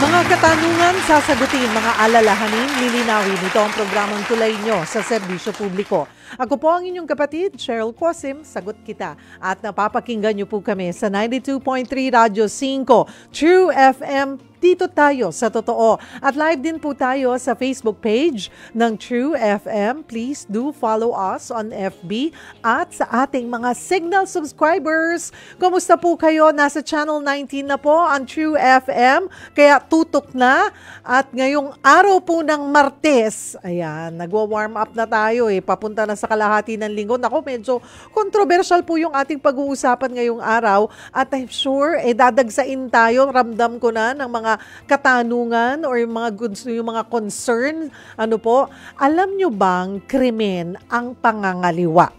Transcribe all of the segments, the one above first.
Mga katanungan, sasagutin, mga alalahanin, lilinawin. Ito ang programang tulay nyo sa serbisyo publiko. Ako po ang inyong kapatid, Cheryl Quasim, sagot kita. At napapakinggan nyo po kami sa 92.3 Radyo 5, True FM. Dito tayo sa totoo. At live din po tayo sa Facebook page ng True FM. Please do follow us on FB at sa ating mga Signal subscribers. Kumusta po kayo? Nasa Channel 19 na po ang True FM. Kaya tutok na. At ngayong araw po ng Martes, ayan, nagwa-warm up na tayo papunta na sa kalahati ng linggo. Ako, medyo controversial po yung ating pag-uusapan ngayong araw. At I'm sure, dadagsain tayo. Ramdam ko na ng mga katanungan or yung mga concern. Ano po? Alam nyo bang krimen ang pangangaliwa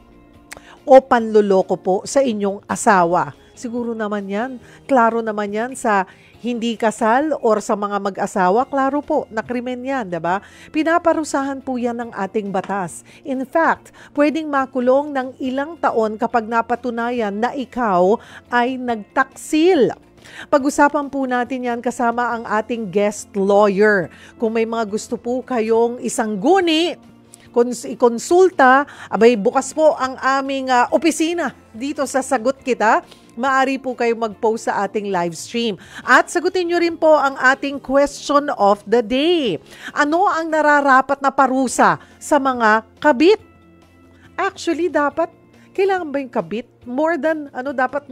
o panluloko po sa inyong asawa? Siguro naman yan. Klaro naman yan sa hindi kasal or sa mga mag-asawa. Klaro po na krimen yan, diba? Pinaparusahan po yan ng ating batas. In fact, pwedeng makulong ng ilang taon kapag napatunayan na ikaw ay nagtaksil. Pag-usapan po natin yan kasama ang ating guest lawyer. Kung may mga gusto po kayong isangguni, ikonsulta, abay bukas po ang aming opisina dito sa Sagot Kita. Maari po kayo mag-post sa ating live stream. At sagutin nyo rin po ang ating question of the day. Ano ang nararapat na parusa sa mga kabit? Actually, kailangan ba yung kabit? More than, dapat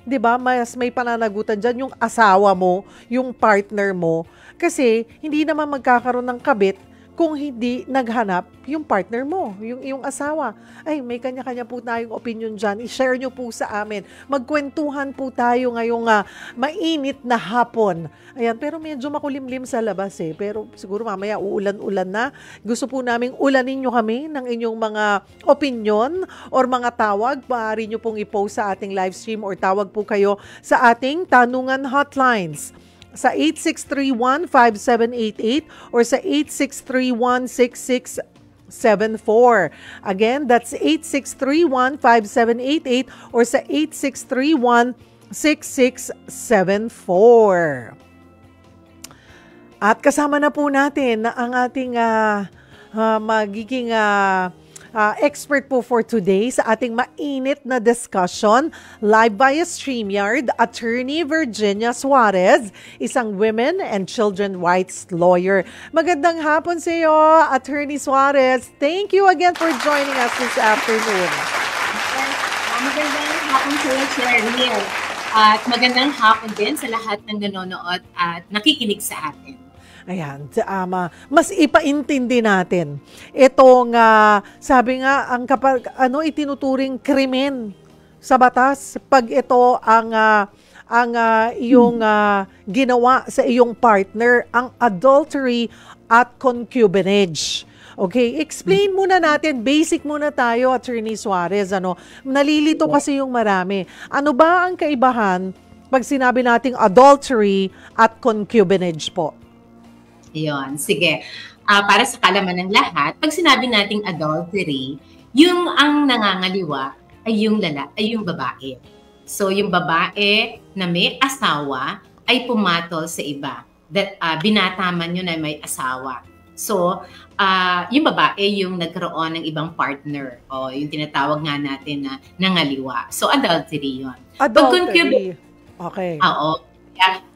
di ba, mas may pananagutan dyan yung asawa mo, yung partner mo. Kasi, hindi naman magkakaroon ng kabit kung hindi naghanap yung partner mo, yung asawa. Ay, may kanya-kanya po tayong opinion dyan. I-share nyo po sa amin. Magkwentuhan po tayo ngayong mainit na hapon. Ayan, pero medyo makulimlim sa labas Pero siguro mamaya uulan-ulan na. Gusto po naming ulanin nyo kami ng inyong mga opinion or mga tawag. Maaari nyo pong i-post sa ating live stream or tawag po kayo sa ating tanungan hotlines. Sa 8631-5788 or sa 8631-6674. Again, that's 8631-5788 or sa 8631-6674. At kasama na po natin ang ating magiging expert po for today sa ating mainit na discussion live via StreamYard, Attorney Virginia Suarez, isang women and children rights lawyer. Magandang hapon sa iyo, Attorney Suarez. Thank you again for joining us this afternoon. Magandang hapon sa iyo, Cheryl. At magandang hapon din sa lahat ng nanonood at nakikinig sa atin. Ayan, mas ipaintindi natin. Itong, sabi nga, ang kapag, itinuturing krimen sa batas, pag ito ang iyong ginawa sa iyong partner, ang adultery at concubinage. Okay, explain muna natin, basic muna tayo, Attorney Suarez. Nalilito kasi yung marami. Ano ba ang kaibahan pag sinabi nating adultery at concubinage po? Iyon, sige. Para sa kalaman ng lahat, pag sinabi nating adultery, yung ang nangangaliwa ay yung babae. So, yung babae na may asawa ay pumatol sa iba. Binataman yun na may asawa. So, yung babae yung nagkaroon ng ibang partner o yung tinatawag nga natin na nangaliwa. So, adultery yun. Adultery. Okay. Oo.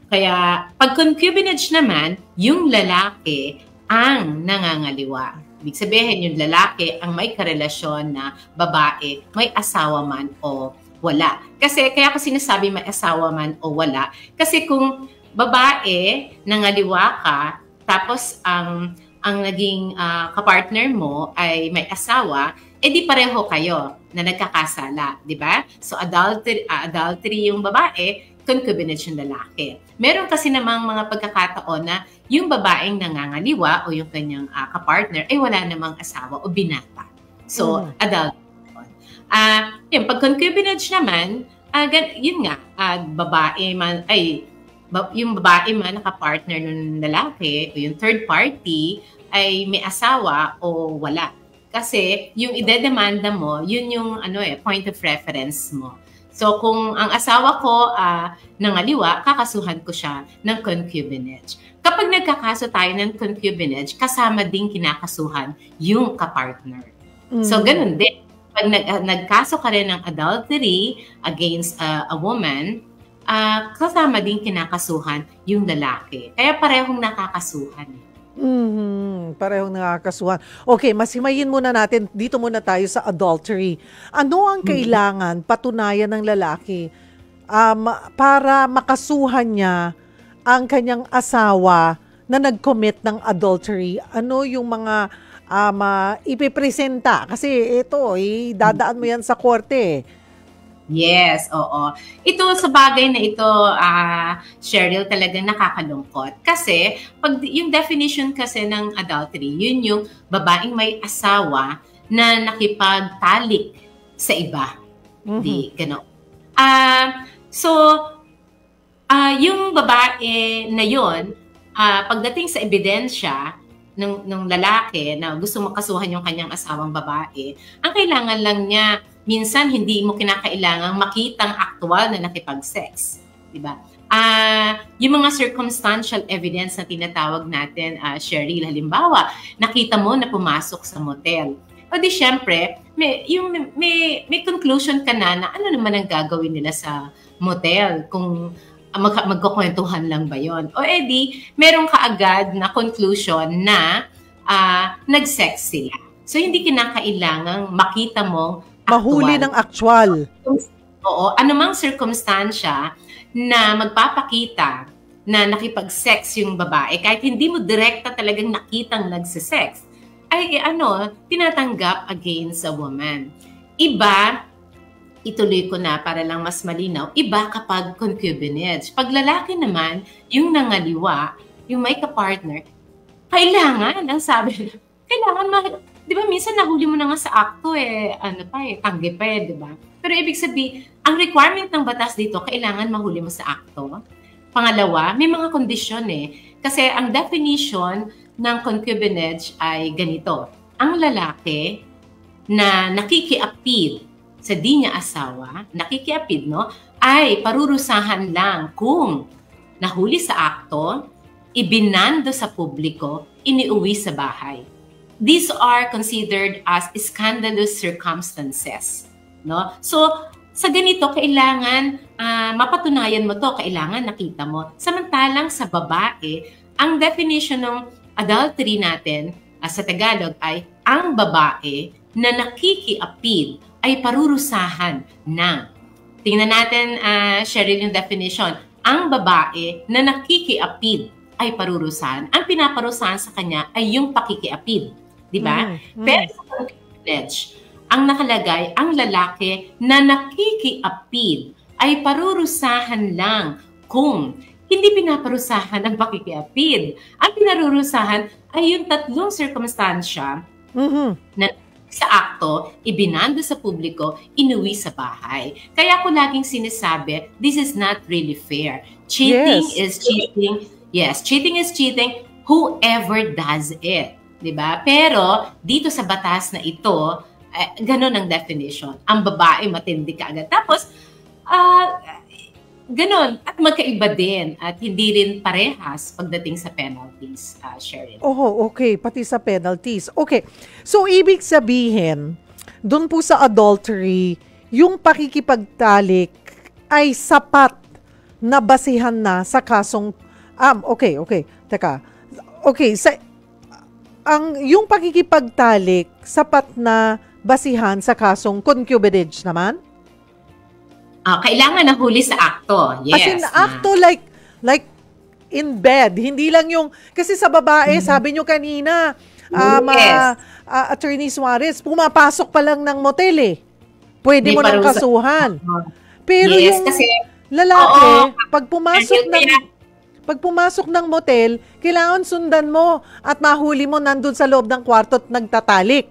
Kaya pag concubinage naman, yung lalaki ang nangangaliwa. Ibig sabihin, yung lalaki ang may karelasyon na babae, may asawa man o wala. Kaya ko sinasabi may asawa man o wala. Kasi kung babae, nangaliwa ka, tapos ang naging kapartner mo ay may asawa, di pareho kayo na nagkakasala, di ba? So adultery yung babae, concubinage yung lalaki. Meron kasi namang mga pagkakataon na yung babaeng nangangaliwa o yung kanyang kapartner ay wala namang asawa o binata. So, adult. Pag concubinage naman, yun nga, yung babae man nakapartner ng lalaki o yung third party ay may asawa o wala. Kasi yung idedemanda mo, yun yung point of reference mo. So kung ang asawa ko nangaliwa, kakasuhan ko siya ng concubinage. Kapag nagkakaso tayo ng concubinage, kasama din kinakasuhan yung kapartner. So ganun din. Pag nagkaso ka rin ng adultery against a woman, kasama din kinakasuhan yung lalaki. Kaya parehong nakakasuhan. Parehong nakakasuhan. Okay, masimayin muna natin. Dito muna tayo sa adultery. Ano ang kailangan patunayan ng lalaki para makasuhan niya ang kanyang asawa na nag-commit ng adultery? Ano yung mga ipipresenta? Kasi ito, dadaan mo yan sa korte. Yes, oo. Ito sa bagay na ito, Cheryl, talagang nakakalungkot. Kasi pag yung definition kasi ng adultery, yun yung babaeng may asawa na nakipagtalik sa iba. Di gano'n. Yung babae na yun, pagdating sa ebidensya ng lalaki na gusto makasuhan yung kanyang asawang babae, ang kailangan lang niya, minsan hindi mo kinakailangang makitang aktual na nakipag-sex, di ba? Yung mga circumstantial evidence na tinatawag natin, Cheryl, halimbawa, nakita mo na pumasok sa motel. O di syempre, may conclusion ka na ano naman ang gagawin nila sa motel kung magkukwentuhan lang ba yon? O edi, meron ka agad na conclusion na nag-sex sila. So hindi kinakailangang makita mo mahuli ng actual. Oo, anumang circumstansya na magpapakita na nakipag-sex yung babae, kahit hindi mo direkta talagang nakitang nagsisex, ay tinatanggap against a woman. Iba, ituloy ko na para lang mas malinaw, iba kapag concubinage. Pag lalaki naman, yung nangaliwa, yung may kapartner, kailangan, ang sabi, kailangan di ba, minsan nahuli mo na nga sa akto tanggi pa di ba? Pero ibig sabihin, ang requirement ng batas dito, kailangan mahuli mo sa akto. Pangalawa, may mga kondisyon Kasi ang definition ng concubinage ay ganito. Ang lalaki na nakikiapid sa di niya asawa, nakikiapid, ay parurusahan lang kung nahuli sa akto, ibinando sa publiko, iniuwi sa bahay. These are considered as scandalous circumstances. So, sa ganito, kailangan mapatunayan mo to, kailangan nakita mo. Samantalang sa babae, ang definition ng adultery natin sa Tagalog ay ang babae na nakikiapid ay parurusahan ng. Tingnan natin, Cheryl, yung definition. Ang babae na nakikiapid ay parurusahan. Ang pinaparusahan sa kanya ay yung pakikiapid. Diba? Pero sa concubinage, ang nakalagay, ang lalaki na nakikiapid ay parurusahan lang kung hindi pinaparusahan ang pakikiapid. Ang pinarurusahan ay yung tatlong circumstansya na sa akto, ibinando sa publiko, inuwi sa bahay. Kaya ako laging sinasabi, this is not really fair. Cheating is cheating. Yes, cheating is cheating. Whoever does it. Diba? Pero dito sa batas na ito, ganun ang definition. Ang babae matindi ka agad. Tapos, ganun. At magkaiba din. At hindi rin parehas pagdating sa penalties, Cheryl. Okay. Pati sa penalties. Okay. So, ibig sabihin, dun po sa adultery, yung pakikipagtalik ay sapat na basihan na sa kasong... okay. Teka. Okay. Yung pakikipagtalik, sapat na basihan sa kasong concubinage naman? Kailangan na huli sa akto. Yes. As in, akto like in bed. Hindi lang yung... Kasi sa babae, sabi nyo kanina, Attorney Suarez, pumapasok pa lang ng motel Pwede mo nang kasuhan. Pero yung kasi, lalaki, pag pumasok ng motel, kailangan sundan mo at mahuli mo nandun sa loob ng kwarto at nagtatalik.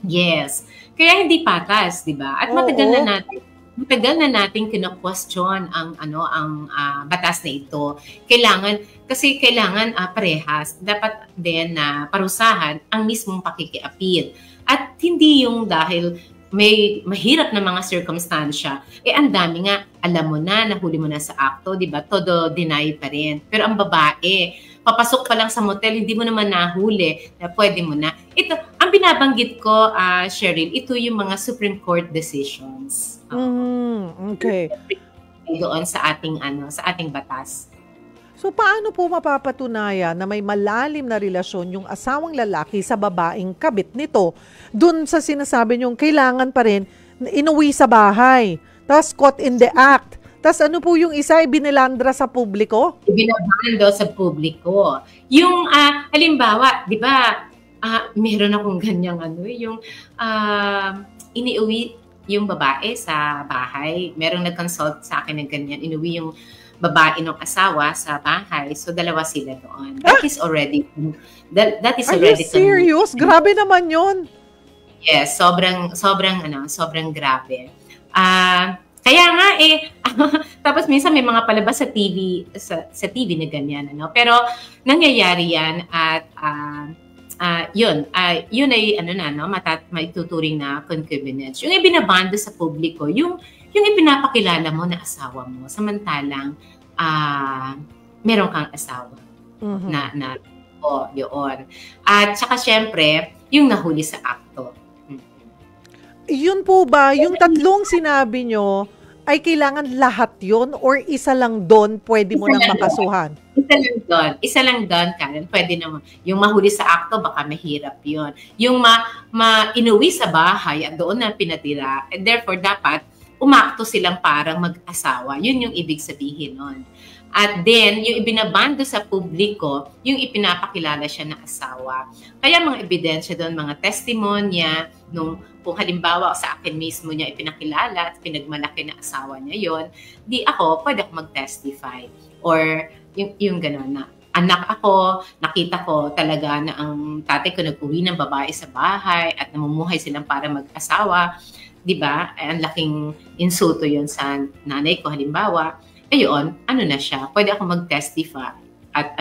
Yes. Kaya hindi patas, di ba? At matagal na natin kina-question ang batas na ito. Kailangan parehas. Dapat din na parusahan ang mismong pakikiapid. At hindi yung dahil may mahirap na mga circumstansya, ang dami nga, alam mo na, nahuli mo na sa akto, di ba? Todo deny pa rin. Pero ang babae, papasok pa lang sa motel, hindi mo naman nahuli, na pwede mo na. Ito, ang binabanggit ko, Cheryl, ito yung mga Supreme Court decisions. Okay. Doon sa ating batas. So paano po mapapatunayan na may malalim na relasyon yung asawang lalaki sa babaeng kabit nito? Dun sa sinasabi niyong kailangan pa rin inuwi sa bahay, tas caught in the act. Tas ano po yung isa, binilandra sa publiko? Binabando sa publiko. Yung halimbawa, di ba, meron akong ganyang yung iniuwi yung babae sa bahay. Merong nag-consult sa akin ng ganyan. Inuwi yung babae ng asawa sa bahay. So, dalawa sila doon. That is already... That is Are already... you serious? Grabe naman yun. Yes, sobrang grabe. Kaya nga tapos minsan may mga palabas sa TV, sa TV na ganyan. Pero, nangyayari yan at... yun ay maituturing na concubinage. Yung ibinabando sa publiko, yung ipinapakilala mo na asawa mo, samantalang meron kang asawa na yun. At saka syempre, yung nahuli sa akto. Yun po ba, yung tatlong sinabi nyo, ay kailangan lahat yon or isa lang doon pwede mo nang makasuhan? Isa lang doon, Karen. Pwede naman. Yung mahuli sa akto, baka mahirap yun. Yung inuwi sa bahay at doon na pinatira, and therefore dapat umakto silang parang mag-asawa. Yun yung ibig sabihin nun. At then, yung ibinabando sa publiko, yung ipinapakilala siya na asawa. Kaya mga ebidensya doon, mga testimonya, kung halimbawa sa akin mismo niya ipinakilala at pinagmalaki na asawa niya yon, di ako, pwede ako mag-testify. Or yung gano'n na, anak ako, nakita ko talaga na ang tatay ko nag-uwi ng babae sa bahay at namumuhay silang para mag-asawa. Diba? Ang laking insulto yon sa nanay ko, halimbawa. Ayun, na siya? Pwede ako mag-testify. At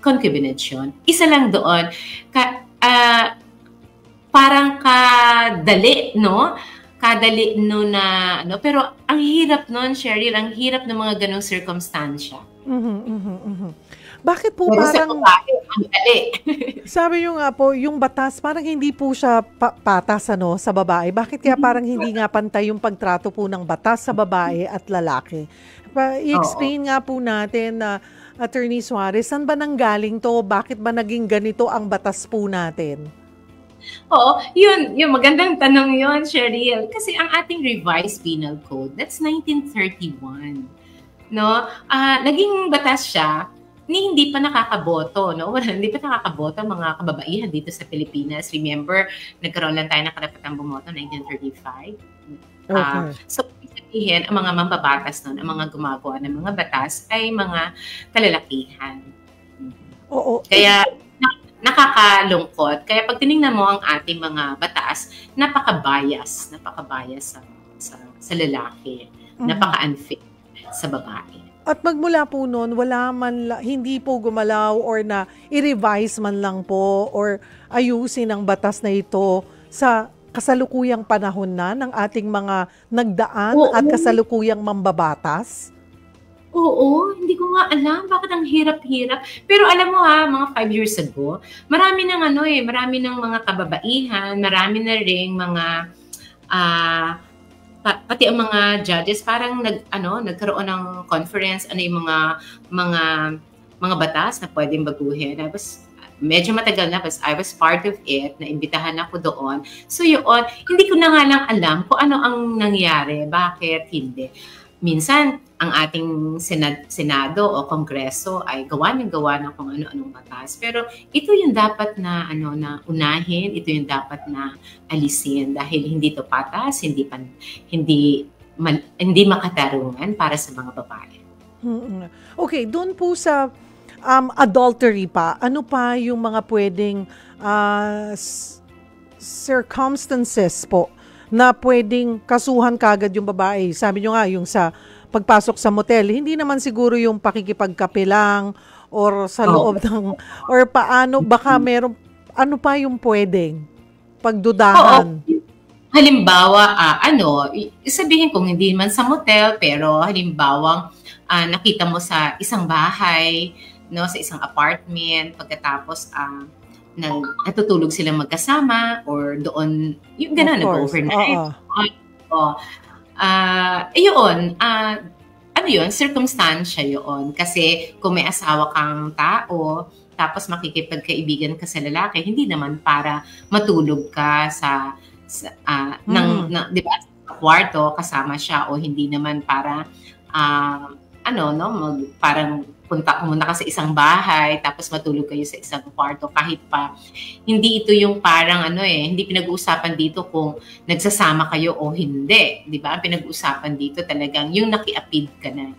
concubinage yun. Isa lang doon. Parang kadali, no? Kadali na, pero ang hirap nun, Cheryl, ang hirap ng mga ganong circumstansya. Bakit po pero parang... Sabi nyo nga po, yung batas, parang hindi po siya patas sa babae. Bakit kaya parang hindi nga pantay yung pagtrato po ng batas sa babae at lalaki? I-explain nga po natin na Attorney Suarez, saan ba nanggaling to? Bakit ba naging ganito ang batas po natin? Oo, yun magandang tanong yun, Cheryl. Kasi ang ating revised penal code, that's 1931. No? Naging batas siya ni hindi pa nakakaboto, no? Hindi pa nakakaboto mga kababaihan dito sa Pilipinas. Remember, nagkaroon lang tayo ng karapatang bumoto 1935. Okay. So, sabihin, ang mga mambabatas nun, ang mga gumagawa ng mga batas ay mga kalalakihan. Oo. Kaya, nakakalungkot. Kaya pag tinignan mo ang ating mga batas, napaka-bias sa lalaki. Napaka-unfit sa babae. At magmula po noon, hindi po gumalaw or na i-revise man lang po or ayusin ang batas na ito sa kasalukuyang panahon na ng ating mga nagdaan at kasalukuyang mambabatas? Oo, hindi ko nga alam bakit ang hirap-hirap. Pero alam mo mga 5 years ago, marami ng mga kababaihan, marami na ring mga pati ang mga judges parang nagkaroon ng conference yung mga batas na pwedeng baguhin. Medyo matagal na, but I was part of it, na imbitahan ako doon. So yun, hindi ko na nga lang alam kung ano ang nangyari, bakit hindi. Minsan, ang ating Senado o Kongreso ay gawa ng kung ano-anong batas. Pero ito yung dapat na unahin, ito yung dapat na alisin dahil hindi to patas, hindi makatarungan para sa mga babae. Okay, doon po sa adultery pa, ano pa yung mga pwedeng circumstances po na pwedeng kasuhan kagad yung babae? Sabi nyo nga, yung sa pagpasok sa motel, hindi naman siguro yung pakikipagkape lang or sa loob ng, or paano, baka meron, ano pa yung pwedeng? pagdudahan. Oo. Halimbawa, sabihin kung hindi man sa motel, pero halimbawa, nakita mo sa isang bahay, no, sa isang apartment, pagkatapos natutulog silang magkasama or doon, yung gano'n, nag-overnight. Yun, circumstansya yun. Kasi kung may asawa kang tao, tapos makikipagkaibigan ka sa lalaki, hindi naman para matulog ka di ba, sa kwarto kasama siya, o hindi naman para parang pumunta ka sa isang bahay tapos matulog kayo sa isang kwarto, kahit pa hindi ito yung parang hindi pinag-uusapan dito kung nagsasama kayo o hindi, di ba? Ang pinag-uusapan dito talagang yung nakiapid ka na.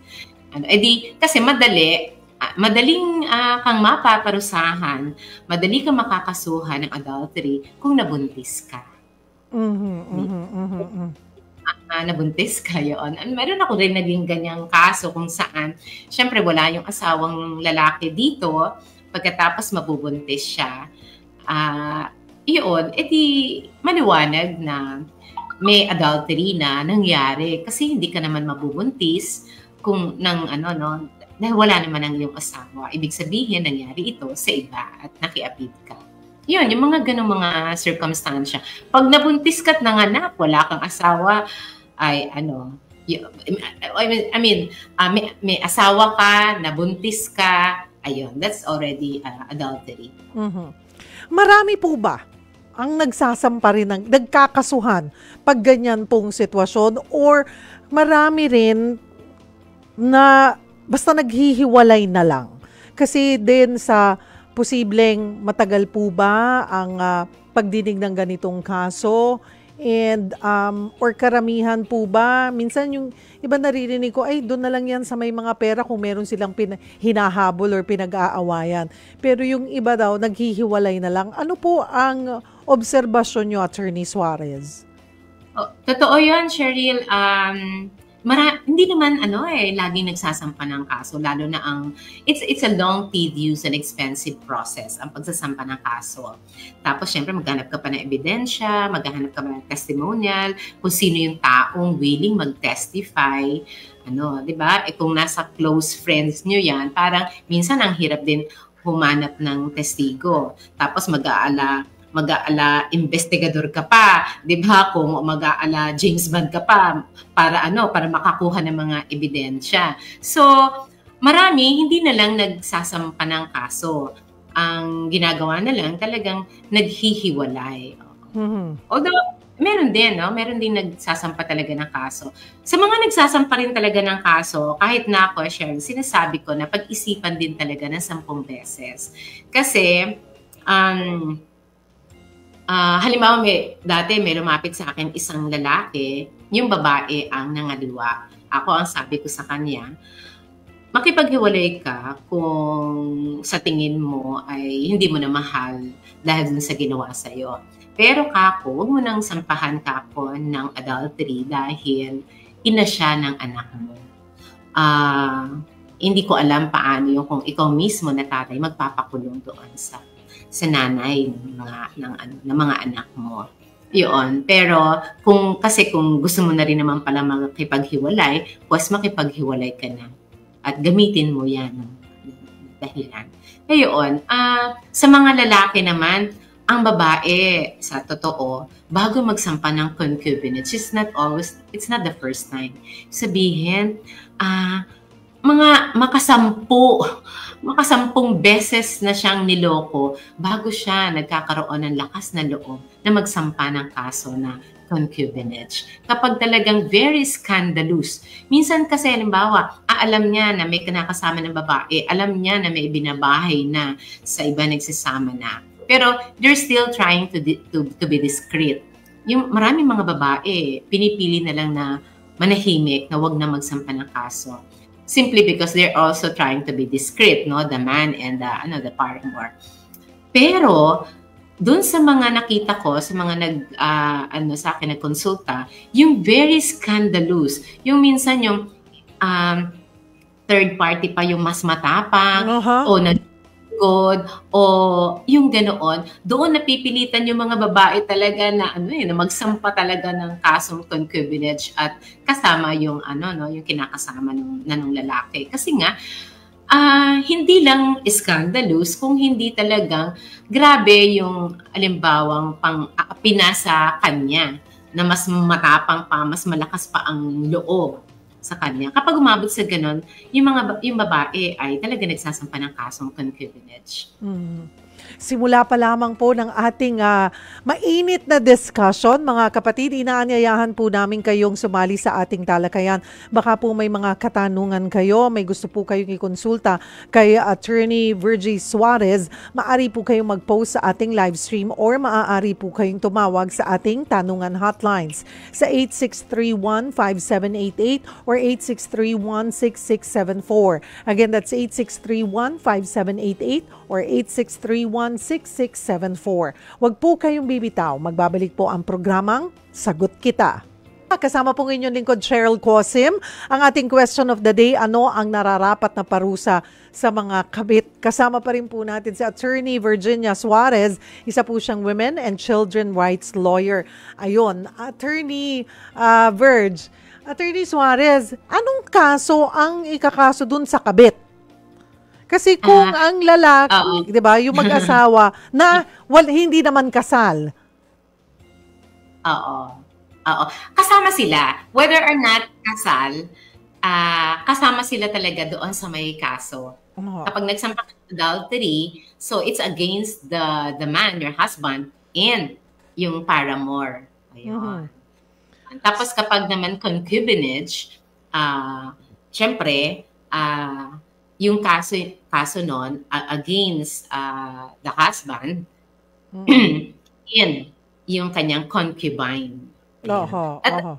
Kasi madaling kang mapaparusahan, madali kang makakasuhan ng adultery kung nabuntis ka. Nabuntis ka yun. Meron ako rin naging ganyang kaso kung saan, syempre wala yung asawang lalaki dito, pagkatapos mabubuntis siya. Maliwanag na may adultery na nangyari kasi hindi ka naman mabubuntis kung dahil wala naman ang iyong asawa. Ibig sabihin, nangyari ito sa iba at nakiapid ka. Yun, yung mga ganong mga circumstansya. Pag nabuntis ka't nanganak, wala kang asawa, may asawa ka, nabuntis ka, ayun, that's already adultery. Marami po ba ang nagsasampa rin, nagkakasuhan pag ganyan pong sitwasyon, or marami rin na basta naghihiwalay na lang? Kasi din sa posibleng matagal po ba ang pagdinig ng ganitong kaso, and or karamihan po ba, minsan yung iba naririnig ko, ay doon na lang yan sa may mga pera kung meron silang hinahabol or pinag-aawayan. Pero yung iba daw, naghihiwalay na lang. Ano po ang obserbasyon nyo, Attorney Suarez? Totoo yan, Cheryl. Hindi naman laging nagsasampa ng kaso, lalo na it's a long, tedious and expensive process ang pagsasampa ng kaso. Tapos syempre maghanap ka pa ng ebidensya, maghanap ka pa ng testimonial, kung sino yung taong willing mag-testify, di ba? Kung nasa close friends nyo yan, parang minsan ang hirap din humanap ng testigo. Tapos mag-aala investigador ka pa, 'di ba? Kung mag-aala James Bond ka pa para makakuha ng mga ebidensya. So, marami hindi na lang nagsasampa ng kaso. Ang ginagawa na lang talagang naghihiwalay. Although meron din nagsasampa talaga ng kaso. Sa mga nagsasampa rin talaga ng kaso, kahit na ako, Sharon, sinasabi ko na pag-isipan din talaga ng 10 beses. Kasi halimbawa, dati may lumapit sa akin isang lalaki, yung babae ang nangaliwa. Ako ang sabi ko sa kanya, makipaghiwalay ka kung sa tingin mo ay hindi mo na mahal dahil dun sa ginawa sa'yo. Pero kako, huwag mo nang sampahan kako ng adultery dahil ina siya ng anak mo. Hindi ko alam paano yung kung ikaw mismo na tatay magpapakulong doon sa nanay ng mga anak mo. Yun. Pero kung gusto mo na rin naman pala makipaghiwalay, pues makipaghiwalay ka na. At gamitin mo yan dahilan. Ngayon, sa mga lalaki naman, ang babae, sa totoo, bago magsampa ng concubinage, it's not the first time. Sabihin, mga makasampung beses na siyang niloko bago siya nagkakaroon ng lakas na loob na magsampa ng kaso na concubinage. Kapag talagang very scandalous. Minsan kasi, halimbawa, alam niya na may kinakasama ng babae, alam niya na may binabahay na sa iba nagsasama na. Pero they're still trying to be discreet. Yung maraming mga babae, pinipili na lang na manahimik, na wag na magsampa ng kaso. Simply because they're also trying to be discreet, no? The man and the paramour. Pero, dun sa mga nakita ko, sa mga sa akin nagkonsulta, yung very scandalous, yung minsan yung third party pa yung mas matapang, o good o yung ganoon, doon napipilitan yung mga babae talaga na na magsampa talaga ng kasong concubinage at kasama yung yung kinakasama ng lalaki. Kasi nga hindi lang scandalous kung hindi talagang grabe yung alimbawang pinasa kanya na mas matapang pa, mas malakas pa ang loob sa kanya. Kapag umabot sa ganon, yung babae ay talaga nagsasampa ng kasong concubinage. Simula pa lamang po ng ating mainit na discussion, mga kapatid, inaanyayahan po namin kayong sumali sa ating talakayan. Baka po may mga katanungan kayo, may gusto po kayong ikonsulta kay Attorney Virgie Suarez, maaari po kayong mag-post sa ating live stream or maaari po kayong tumawag sa ating tanungan hotlines sa 8631-5788 or 8631-6674. Again, that's 8631-5788 or 8631-6674. Huwag po kayong bibitaw. Magbabalik po ang programang Sagot Kita. Kasama po ng inyong lingkod, Cheryl Cosim. Ang ating question of the day, ano ang nararapat na parusa sa mga kabit? Kasama pa rin po natin si Attorney Virginia Suarez. Isa po siyang women and children rights lawyer. Ayun, Attorney Attorney Suarez, anong kaso ang ikakaso dun sa kabit? Kasi kung ang lalaki, 'di ba, yung mag-asawa na hindi naman kasal. Oo. Kasama sila. Whether or not kasal, kasama sila talaga doon sa may kaso. Kapag nagsampa ng adultery, so it's against the man, your husband, and yung paramour. Ayun. Tapos kapag naman concubinage, syempre, yung kaso nun against the husband and yung kanyang concubine. At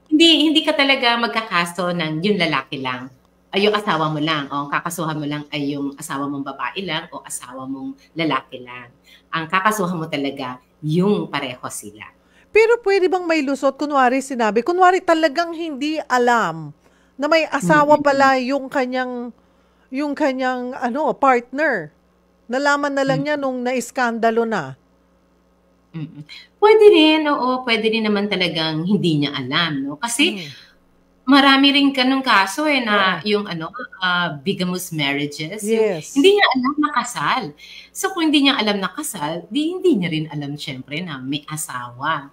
hindi ka talaga magkakaso ng yung lalaki lang. Ay yung asawa mo lang. O kakasuhan mo lang ay yung asawa mong babae lang o asawa mong lalaki lang. Ang kakasuhan mo talaga yung pareho sila. Pero pwede bang may lusot? Kunwari talagang hindi alam na may asawa pala yung kanyang partner. Nalaman na lang niya nung naiskandalo na. Pwede rin, oo. Pwede rin naman talagang hindi niya alam, no? Kasi marami rin kanong kaso na yung bigamous marriages. Yes. Hindi niya alam na kasal. So kung hindi niya alam na kasal, hindi niya rin alam syempre na may asawa.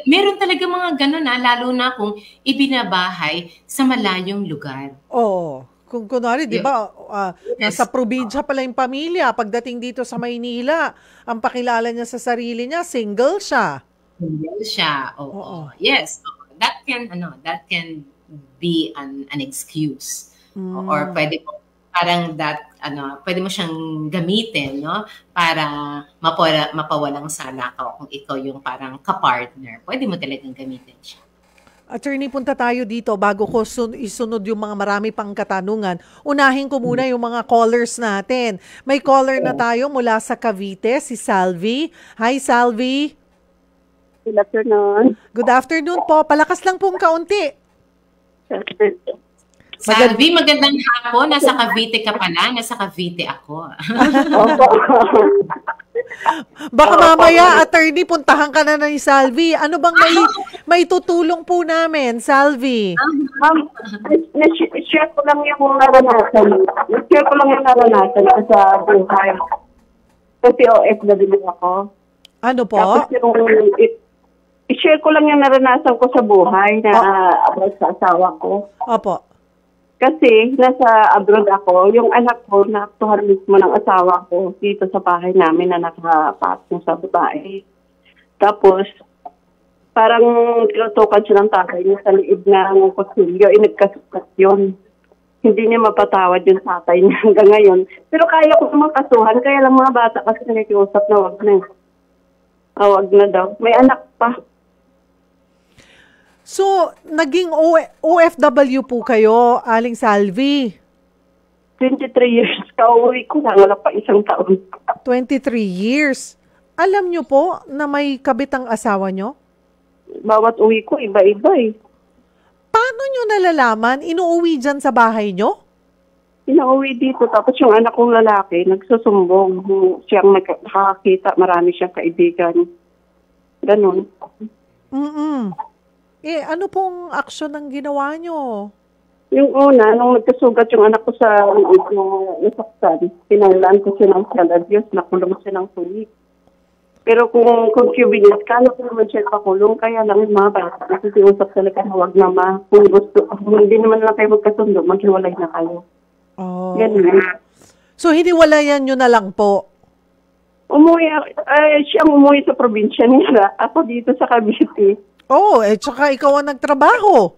Meron talaga mga ganun lalo na kung ibinabahay sa malayong lugar. Oo. Kung kunwari, di ba, nasa probinsya pala yung pamilya, pagdating dito sa Maynila, ang pakilala niya sa sarili niya, single siya. Single siya, oo. Yes, that can be an excuse. Or pwede mo, pwede mo siyang gamitin, no? Para mapawalang sala ka kung ikaw yung parang kapartner. Pwede mo talagang gamitin siya. Attorney, punta tayo dito bago ko isunod yung mga marami pang katanungan. Unahin ko muna yung mga callers natin. May caller na tayo mula sa Cavite, si Salvi. Hi, Salvi. Good afternoon. Good afternoon po. Palakas lang pong kaunti. Salvi, magandang hapon. Nasa Cavite ka pala. Nasa Cavite ako. Baka mamaya, attorney, puntahan ka na ni Salvi. Ano bang may tutulong po namin, Salvi? Share ko lang yung naranasan. Ko sa buhay. Kasi OFW ako. Ano po? Tapos i-share ko lang yung naranasan ko sa buhay na about sa asawa ko. Opo. Kasi nasa abroad ako, yung anak ko naaktuhan mismo ng asawa ko dito sa bahay namin na nakapatong sa babae. Tapos, parang tinutukan siya ng tatay niya sa liib ng kutsilyo, nagkasukat yun. Hindi niya mapatawad yung tatay niya hanggang ngayon. Pero kaya ko naman kasuhan, kaya lang mga bata kasi nakikiusap na wag na. Wag na daw. May anak pa. So, naging OFW po kayo, Aling Salvi? 23 years. Kauwi ko lang. Wala pa isang taon. 23 years. Alam nyo po na may kabit ang asawa nyo? Bawat uwi ko, iba-iba eh. Paano nyo nalalaman? Inuuwi dyan sa bahay nyo? Pinauwi dito. Tapos yung anak kong lalaki, nagsusumbong. Siyang nakakakita, marami siyang kaibigan. Ganun. Ano pong aksyon ang ginawa nyo? Yung una, nung nagkasugat yung anak ko sa nasaktan, pinangalaan ko siya ng Diyos, nakulong siya ng 2 weeks. Pero kung concubinage, kala ko naman siya pakulong, kaya lang yung mga bata, nasiusap talaga na huwag naman. Kung gusto, hindi naman lang kayo magkasundo, maghiwalay na kayo. Oh. Ganun. So, hiniwalayan nyo na lang po? Siyang umuwi sa probinsya nila. Ako dito sa Cavite. Tsaka ikaw ang nagtrabaho.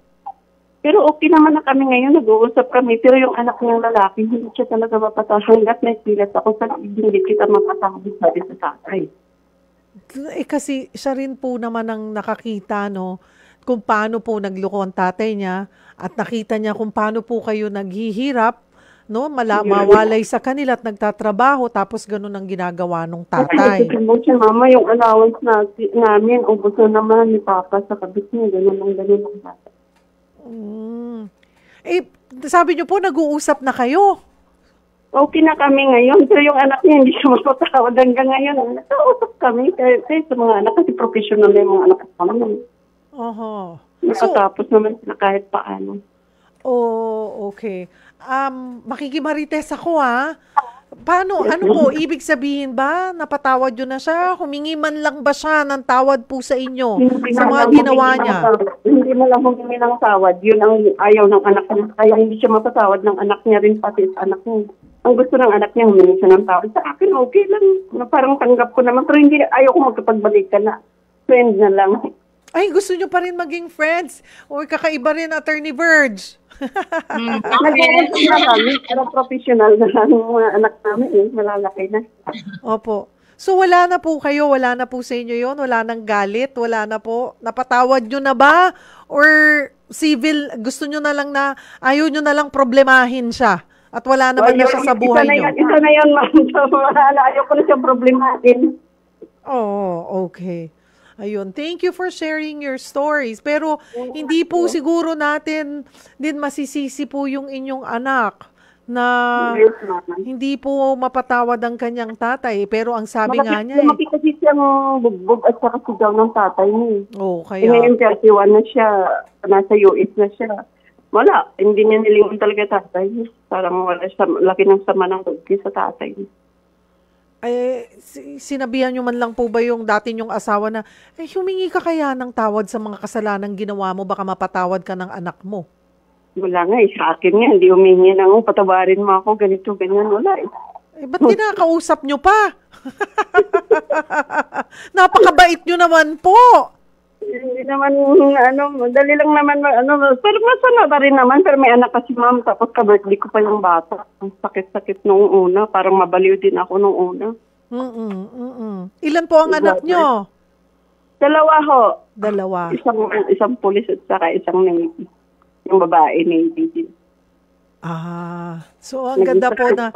Pero okay naman na kami ngayon, nag-uusap kami. Pero yung anak niyang lalaki, hindi siya talaga mapatawad. Hanggat may pilat ako, hindi kita mapatawad, sabi sa tatay. Kasi siya rin po naman ang nakakita, no, kung paano po nagloko ang tatay niya at nakita niya kung paano po kayo naghihirap, no, mawalay sa kanila at nagtatrabaho tapos ganun ang ginagawa ng tatay. Kasi mama, yung allowance namin, ubos na naman ni Papa sa kabit niya, ganun ang tatay. Sabi niyo po, nag-uusap na kayo. Okay na kami ngayon. Pero yung anak niya, hindi siya mapatawad hanggang ngayon. Nakausap kami. Kasi sa mga anak, kasi professional na yung mga anak kami. Nakatapos naman sila kahit paano. Okay. Makikimarites ako, ha? Paano, ano po, ibig sabihin ba, napatawad yun na siya? Humingi man lang ba siya ng tawad po sa inyo sa mga ginawa niya? Hindi mo lang humingi ng tawad. Yun ang ayaw ng anak niya. Kaya hindi siya mapatawad ng anak niya rin pati sa anak niya. Ang gusto ng anak niya, humingi siya ng tawad. Sa akin, okay lang. Parang tanggap ko naman. Pero hindi, ayaw ko magkapagbalik ka na. Friend na lang. Ay, gusto nyo pa rin maging friends? O kakaiba rin, Attorney Verge? Nag-uusap na kami. Pero professional na lang yung mga anak namin. Malalaki na. Opo. So, wala na po kayo? Wala na po sa inyo yon? Wala nang galit? Wala na po? Napatawad nyo na ba? Or civil, gusto nyo na lang na, ayaw nyo na lang problemahin siya? At wala naman na siya sa buhay nyo? Isa na yun, ma'am. Ayaw ko na siya problemahin. Okay. Ayun, thank you for sharing your stories. Pero hindi po siguro natin din masisisi po yung inyong anak na hindi po mapatawad ang kanyang tatay. Pero ang sabi nga niya Lumaki kasi siyang bugbog at saka sigaw ng tatay niya. Kaya... Ngayon 31 na siya, nasa US na siya. Wala, hindi niya nilingon talaga tatay. Parang wala siya, laki ng sama ng loob sa tatay niya. Sinabihan nyo man lang po ba yung dati nyong asawa na, humingi ka kaya ng tawad sa mga kasalanang ginawa mo, baka mapatawad ka ng anak mo? Wala nga sa akin nga, hindi humingi na, patawarin mo ako, ganito, ganyan, wala ba't kinakausap nyo pa? Napakabait nyo naman po. Hindi naman, madali lang naman, pero masama pa rin naman, pero may anak kasi ma'am, tapos ka-birthday ko pa yung bata. Ang sakit-sakit nung una, parang mabaliw din ako nung una. Ilan po ang anak nyo? 2 ho. 2. Isang pulis at saka isang Navy. Yung babae, Navy din. So ang ganda po na,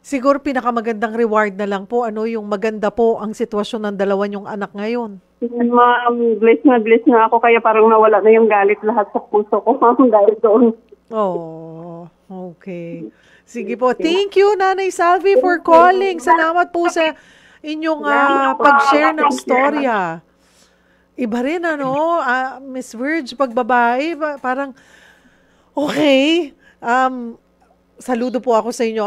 siguro pinakamagandang reward na lang po, yung maganda po ang sitwasyon ng 2 yung anak ngayon. Ma'am, bless na ako, kaya parang nawala na yung galit lahat sa puso ko, ma'am, dahil doon. Okay. Sige po. Thank you, Nanay Salvi, for calling. Salamat po sa inyong pag-share ng storya. Iba rin, Miss Verge, pag babae, parang, okay, saludo po ako sa inyo,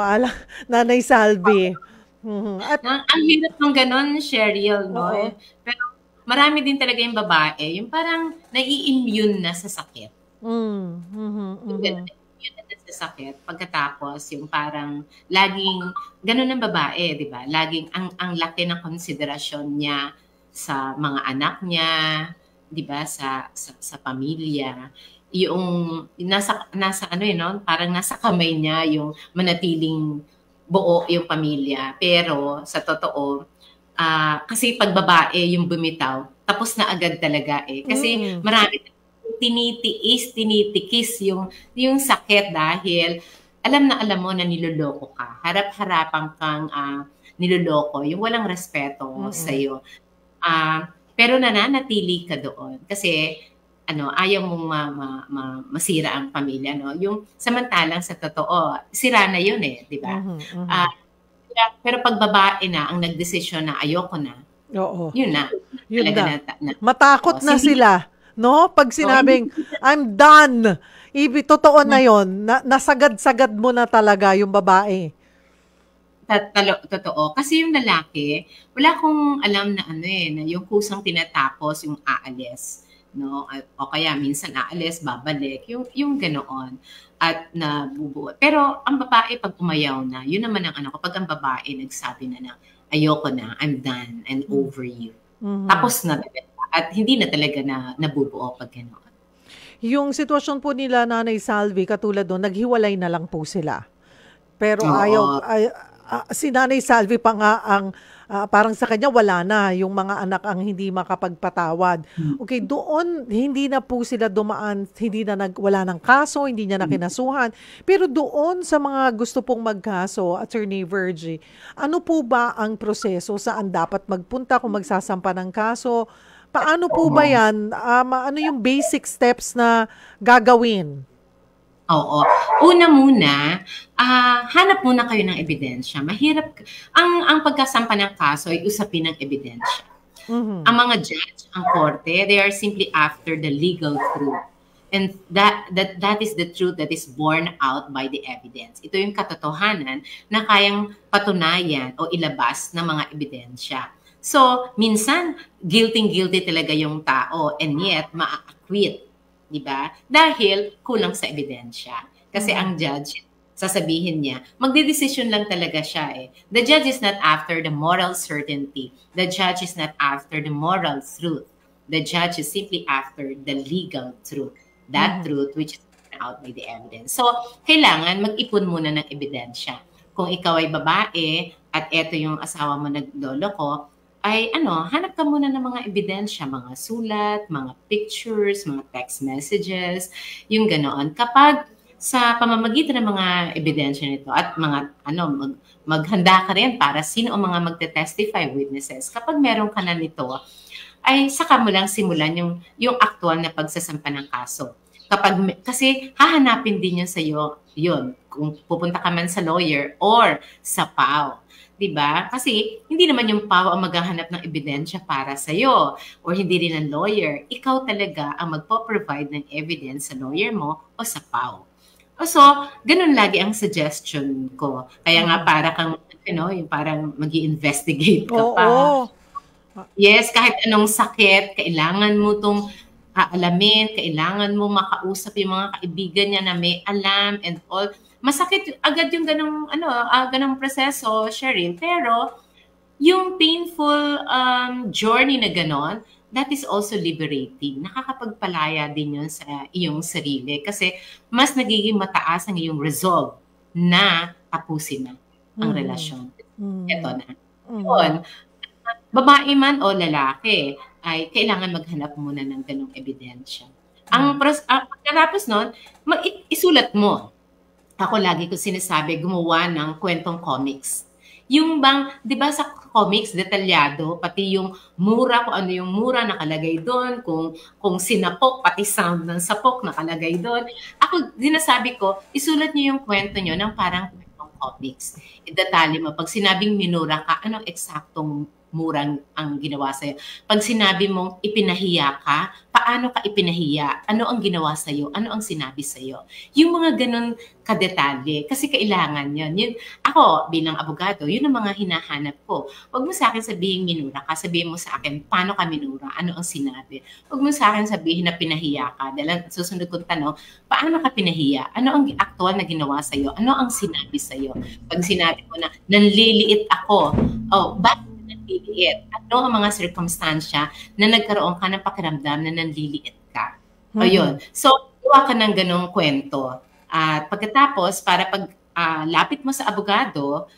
Nanay Salvi. Ang hirap ng ganon, Cheryl, no? Pero marami din talaga yung babae, yung parang nai-immune na sa sakit. Immune na sa sakit. Pagkatapos, yung parang laging, ganon ang babae, di ba? Laging ang laki ng konsiderasyon niya sa mga anak niya, di ba? Sa pamilya. Yung parang nasa kamay niya yung manatiling buo yung pamilya. Pero sa totoo, kasi pag babae yung bumitaw, tapos na agad talaga Kasi marami tinitikis yung sakit dahil alam mo na niloloko ka. Harap-harapan kang niloloko, yung walang respeto sa'yo. Pero nananatili ka doon kasi ayaw mong masira ang pamilya, no? Yung samantalang sa totoo, sira na yun eh, di ba? Pero pag babae na ang nagdesisyon na ayoko na, yun na. Yun na. Matakot na sila, no? Pag sinabing, I'm done. Totoo na yun. Nasagad-sagad mo na talaga yung babae. Totoo. Kasi yung lalaki, wala akong alam na na yung kusang tinatapos, yung aalis. No? O kaya minsan aalis, babalik. Yung ganoon. At nabubuo. Pero ang babae, pag umayaw na, yun naman ang pag ang babae nagsabi na ayoko na, I'm done, and over you. Tapos na talaga. At hindi na talaga nabubuo pag ganoon. Yung sitwasyon po nila, Nanay Salvi, katulad doon, naghiwalay na lang po sila. Pero si Nanay Salvi pa nga ang parang sa kanya wala na yung mga anak ang hindi makapagpatawad. Okay, doon hindi na po sila dumaan, wala ng kaso, hindi niya na kinasuhan. Pero doon sa mga gusto pong magkaso, Attorney Virgie, ano po ba ang proseso, saan dapat magpunta kung magsasampa ng kaso? Paano po ba yan? Ano yung basic steps na gagawin? Oo. Una muna, hanap muna kayo ng ebidensya. Mahirap. Ang pagkasampa ng kaso ay usapin ng ebidensya. Ang mga judge, ang korte, they are simply after the legal truth. And that is the truth that is borne out by the evidence. Ito yung katotohanan na kayang patunayan o ilabas ng mga ebidensya. So, minsan, guilty talaga yung tao and yet ma-acquit. Diba? Dahil kulang sa ebidensya. Kasi ang judge, sasabihin niya, magdedesisyon lang talaga siya eh. The judge is not after the moral certainty. The judge is not after the moral truth. The judge is simply after the legal truth. That truth which is out by the evidence. So, kailangan mag-ipon muna ng ebidensya. Kung ikaw ay babae at eto yung asawa mo nagloloko, ay hanap ka muna ng mga ebidensya, mga sulat, mga pictures, mga text messages, yung ganoon. Kapag sa pamamagitan ng mga ebidensya nito at mga maghanda ka rin para sino ang mga magte-testify witnesses. Kapag meron ka na nito, ay saka mo lang simulan yung aktual na pagsasampa ng kaso. Kasi hahanapin din yun sa iyo, kung pupunta ka man sa lawyer or sa PAO. Diba? Kasi hindi naman yung PAO ang maghahanap ng ebidensya para sa'yo or hindi rin ang lawyer. Ikaw talaga ang magpo-provide ng evidence sa lawyer mo o sa PAO. So, ganun lagi ang suggestion ko. Kaya nga para kang, yung parang mag-i-investigate ka pa. Yes, kahit anong sakit, kailangan mo itong alamin, kailangan mo makausap yung mga kaibigan niya na may alam and all. Masakit agad yung ganong proseso, Cheryl. Pero yung painful journey na ganon, that is also liberating. Nakakapagpalaya din yun sa iyong sarili kasi mas nagiging mataas ang iyong resolve na tapusin na ang relasyon. Ito na. Yun, babae man o lalaki, ay kailangan maghanap muna ng ganong ebidensya. Pagkatapos nun, isulat mo. Ako lagi ko sinasabi, gumawa ng kwentong comics. Yung bang, di ba sa comics, detalyado, pati yung mura, kung ano yung mura nakalagay doon, kung sinapok, pati sound ng sapok nakalagay doon. Ako, sinasabi ko, isulat niyo yung kwento niyo ng parang kwentong comics. Detalye mo, pag sinabing minura ka, anong eksaktong murang ang ginawa sa'yo? Pag sinabi mong ipinahiya ka, paano ka ipinahiya? Ano ang ginawa sa'yo? Ano ang sinabi sa'yo? Yung mga ganun kadetalye. Kasi kailangan yun. Ako, bilang abogado, yun ang mga hinahanap ko. Huwag mo sa akin sabihin minura ka. Sabihin mo sa akin, paano ka minura? Ano ang sinabi? Huwag mo sa akin sabihin na pinahiya ka. Dahil susunod kong tanong, paano ka pinahiya? Ano ang aktual na ginawa sa'yo? Ano ang sinabi sa'yo? Pag sinabi mo na, nanliliit ako. Bakit nanliliit? Ano ang mga circumstansya na nagkaroon ka ng pakiramdam na nanliliit ka? Ayun. So, gawa ka ng ganong kwento. At pagkatapos, para pag lapit mo sa abogado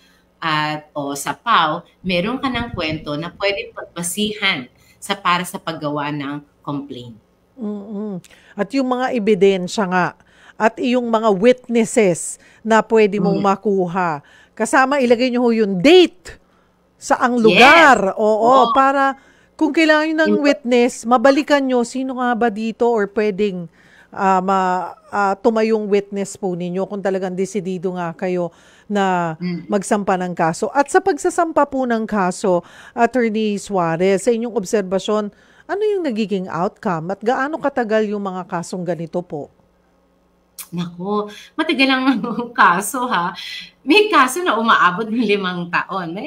o sa PAO, meron ka ng kwento na pwedeng pagbasihan para sa paggawa ng complaint. At yung mga ebidensya nga, at yung mga witnesses na pwede mong makuha. Kasama, ilagay nyo yung date sa ang lugar. Yes. Para Kung kailangan nyo ng witness, mabalikan nyo, sino nga ba dito or pwedeng tumayong witness po ninyo kung talagang desidido nga kayo na magsampa ng kaso. At sa pagsasampa po ng kaso, Attorney Suarez, sa inyong obserbasyon, ano yung nagiging outcome at gaano katagal yung mga kasong ganito po? Naku, matagal ang kaso ha. May kaso na umaabot ng 5 taon.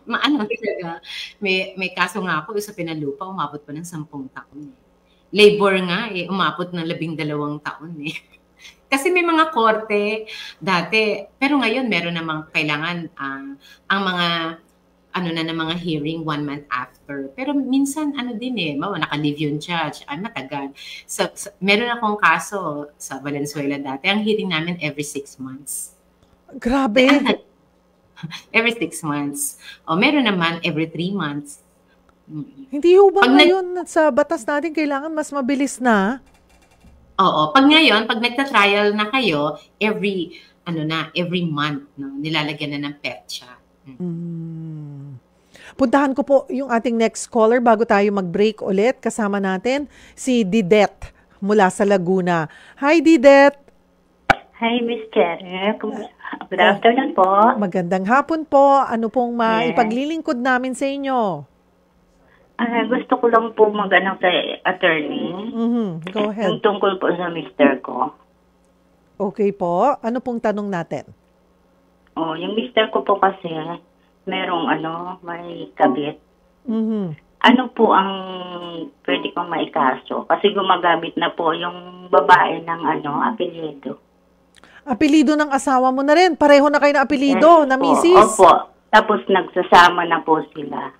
Maano talaga. May kaso nga ako sa Pinalupa, umabot pa ng 10 taon. Labor nga umabot ng 12 taon Kasi may mga korte dati, pero ngayon meron namang kailangan ang mga ng mga hearing 1 month after. Pero minsan naka-leave yung judge, matagal. Meron akong kaso sa Valenzuela dati, ang hearing namin every 6 months. Grabe! Every 6 months. O meron naman every 3 months. Hindi ho ba ngayon sa batas natin kailangan mas mabilis na? Oo. Pag nagta-trial na kayo, every month, nilalagyan na ng petsa. Puntahan ko po yung ating next caller bago tayo mag-break ulit. Kasama natin si Didet mula sa Laguna. Hi, Didet! Hi, Miss Cherry. Good afternoon po. Magandang hapon po. Ano pong maipaglilingkod namin sa inyo? Gusto ko lang po mag-anong sa attorney. Go ahead. Yung tungkol po sa mister ko. Okay po. Ano pong tanong natin? Yung mister ko po kasi, merong may kabit. Ano po ang pwede kong maikaso? Kasi gumagamit na po yung babae ng apelyido. Apelido ng asawa mo na rin. Pareho na kayo na apelido, na misis. Opo. Tapos nagsasama na po sila.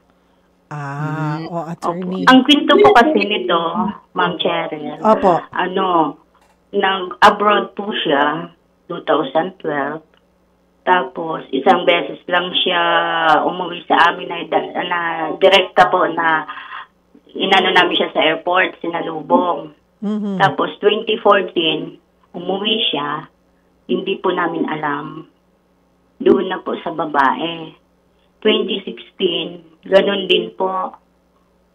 Attorney. Ang kwento po kasi nito, Ma'am Cheryl. Opo. Nag-abroad po siya, 2012. Tapos, isang beses lang siya umuwi sa amin na direkta po na inano namin siya sa airport, sinalubong. Tapos, 2014, umuwi siya. Hindi po namin alam. Doon na po sa babae. 2016, ganun din po.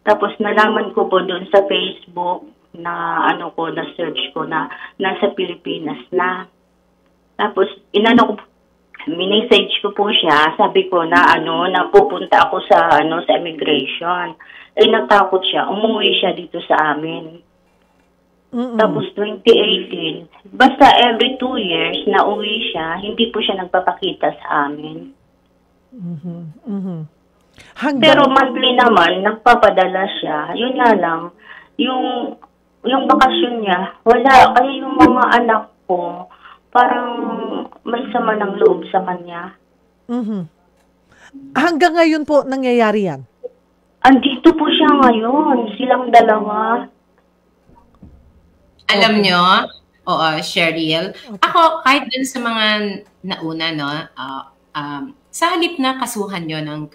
Tapos nalaman ko po doon sa Facebook na na-search ko na nasa Pilipinas na. Tapos minisage ko po siya, sabi ko na pupunta ako sa immigration. Natakot siya, umuwi siya dito sa amin. Tapos 2018, basta every 2 years na uwi siya, hindi po siya nagpapakita sa amin. Pero monthly naman, nagpapadala siya. Yun na lang, yung bakasyon niya, wala. Kaya yung mga anak ko, parang may sama ng loob sa kanya. Hanggang ngayon po nangyayari yan? Andito po siya ngayon, silang dalawa. Alam nyo, Cheryl, ako kahit dun sa mga nauna, sa halip na kasuhan nyo ng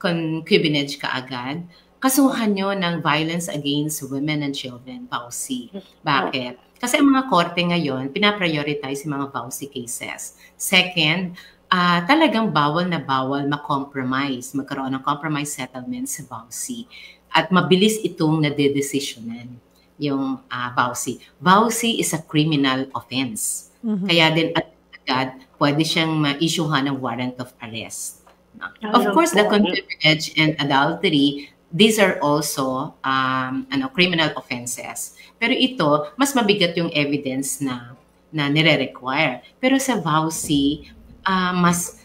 concubinage kaagad, kasuhan nyo ng violence against women and children, VAUSI. Bakit? Kasi ang mga korte ngayon, pinaprioritize yung mga VAUSI cases. Second, talagang bawal na bawal ma-compromise, magkaroon ng compromise settlement sa VAUSI. At mabilis itong nadedesisyonan yung VAUSI. VAUSI is a criminal offense. Kaya din agad pwede siyang ma-issuehan ng warrant of arrest. Of course, the concubinage and adultery, these are also criminal offenses. Pero ito, mas mabigat yung evidence na nire-require. Pero sa VAUSI, mas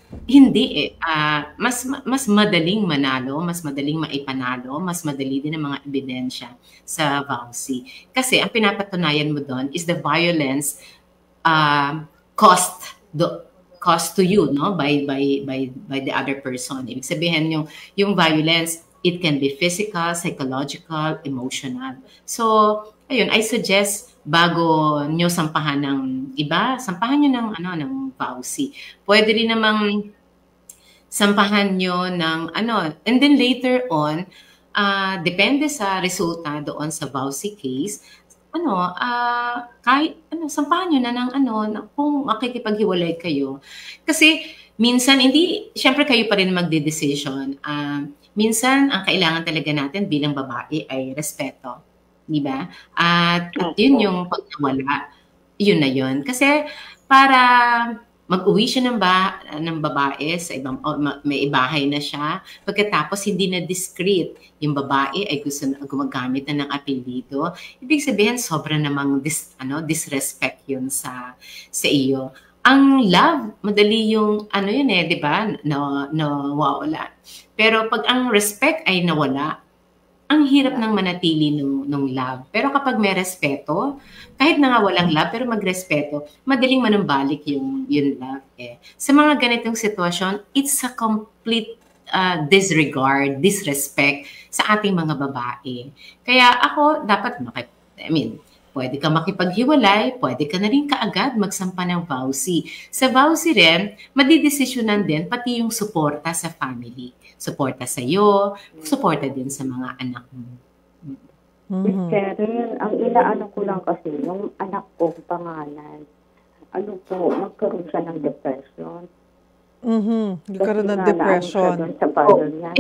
madaling manalo, mas madaling maipanalo, mas madali din ang mga ebidensya sa VAUSI. Kasi ang pinapatunayan mo doon is the violence cost to you, by the other person. Ibig sabihin yung violence, it can be physical, psychological, emotional. So, ayun, I suggest bago nyo sampahan ng iba, sampahan nyo ng VAUSI. Pwede rin namang sampahan nyo ng and then later on, depende sa resulta doon sa VAUSI case, kahit sampahan nyo na ng kung makikipaghiwalay kayo. Kasi minsan, syempre kayo pa rin magde-decision. minsan ang kailangan talaga natin bilang babae ay respeto. Di ba? At yun yung pag nawala, yun na yun. Kasi para mag-uwi siya ng babae sa ibang, may ibahay na siya. Pagkatapos hindi na discreet, yung babae ay gusto na gumagamit na ng apelyido. Ibig sabihin, sobra namang disrespect yun sa iyo. Ang love, madali yung, yun di ba? Nawawala. Pero pag ang respect ay nawala, ang hirap ng manatili nung love. Pero kapag may respeto, kahit na nga walang love, pero magrespeto, madaling manumbalik yung love. Sa mga ganitong sitwasyon, it's a complete disregard, disrespect sa ating mga babae. Kaya ako, dapat pwede ka makipaghiwalay, pwede ka na rin kaagad magsampa ng vowsy. Sa vowsy rin, madidesisyonan din pati yung suporta sa family. Suporta sa iyo, suporta din sa mga anak mo. Cheryl, ang inaano ko lang kasi, yung anak ko, pangalan, nagkaroon siya ng depression. Nagkaroon ng depression. Sa father niya.